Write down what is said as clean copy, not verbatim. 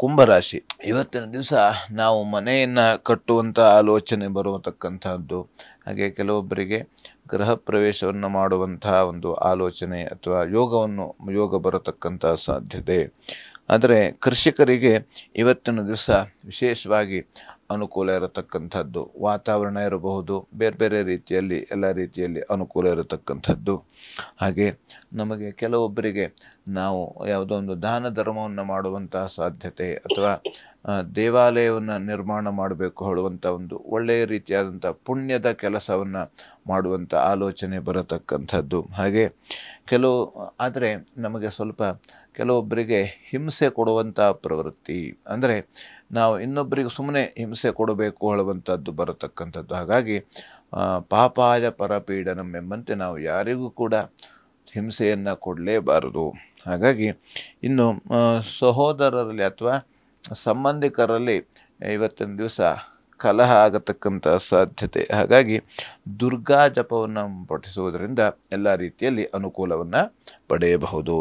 ಕುಂಭರಾಶಿ. ಇವತ್ತಿನ ದಿವಸ ನಾವು ಮನೆಯನ್ನು ಕಟ್ಟುವಂಥ ಆಲೋಚನೆ ಬರತಕ್ಕಂಥದ್ದು, ಹಾಗೆ ಕೆಲವೊಬ್ಬರಿಗೆ ಗೃಹ ಪ್ರವೇಶವನ್ನು ಮಾಡುವಂತಹ ಒಂದು ಆಲೋಚನೆ ಅಥವಾ ಯೋಗ ಬರತಕ್ಕಂಥ ಸಾಧ್ಯತೆ. ಆದರೆ ಕೃಷಿಕರಿಗೆ ಇವತ್ತಿನ ದಿವಸ ವಿಶೇಷವಾಗಿ ಅನುಕೂಲ ಇರತಕ್ಕಂಥದ್ದು, ವಾತಾವರಣ ಇರಬಹುದು, ಬೇರೆ ಬೇರೆ ರೀತಿಯಲ್ಲಿ ಎಲ್ಲ ರೀತಿಯಲ್ಲಿ ಅನುಕೂಲ ಇರತಕ್ಕಂಥದ್ದು. ಹಾಗೆ ನಮಗೆ ಕೆಲವೊಬ್ಬರಿಗೆ ನಾವು ಯಾವುದೋ ಒಂದು ದಾನ ಧರ್ಮವನ್ನು ಮಾಡುವಂತಹ ಸಾಧ್ಯತೆ ಅಥವಾ ದೇವಾಲಯವನ್ನು ನಿರ್ಮಾಣ ಮಾಡಬೇಕು ಹೇಳುವಂಥ ಒಂದು ಒಳ್ಳೆಯ ರೀತಿಯಾದಂಥ ಪುಣ್ಯದ ಕೆಲಸವನ್ನು ಮಾಡುವಂಥ ಆಲೋಚನೆ ಬರತಕ್ಕಂಥದ್ದು. ಹಾಗೆ ಆದರೆ ನಮಗೆ ಕೆಲವೊಬ್ಬರಿಗೆ ಹಿಂಸೆ ಕೊಡುವಂಥ ಪ್ರವೃತ್ತಿ, ಅಂದರೆ ನಾವು ಇನ್ನೊಬ್ಬರಿಗೆ ಸುಮ್ಮನೆ ಹಿಂಸೆ ಕೊಡಬೇಕು ಹೇಳುವಂಥದ್ದು ಬರತಕ್ಕಂಥದ್ದು. ಹಾಗಾಗಿ ಪಾಪಾಯ ಪರಪೀಡನಂ ಎಂಬಂತೆ ನಾವು ಯಾರಿಗೂ ಕೂಡ ಹಿಂಸೆಯನ್ನು ಕೊಡಲೇಬಾರದು. ಹಾಗಾಗಿ ಇನ್ನು ಸಹೋದರರಲ್ಲಿ ಅಥವಾ ಸಂಬಂಧಿಕರಲ್ಲಿ ಇವತ್ತಿನ ದಿವಸ ಕಲಹ ಆಗತಕ್ಕಂಥ ಸಾಧ್ಯತೆ. ಹಾಗಾಗಿ ದುರ್ಗಾ ಜಪವನ್ನು ಪಠಿಸುವುದರಿಂದ ಎಲ್ಲ ರೀತಿಯಲ್ಲಿ ಅನುಕೂಲವನ್ನು ಪಡೆಯಬಹುದು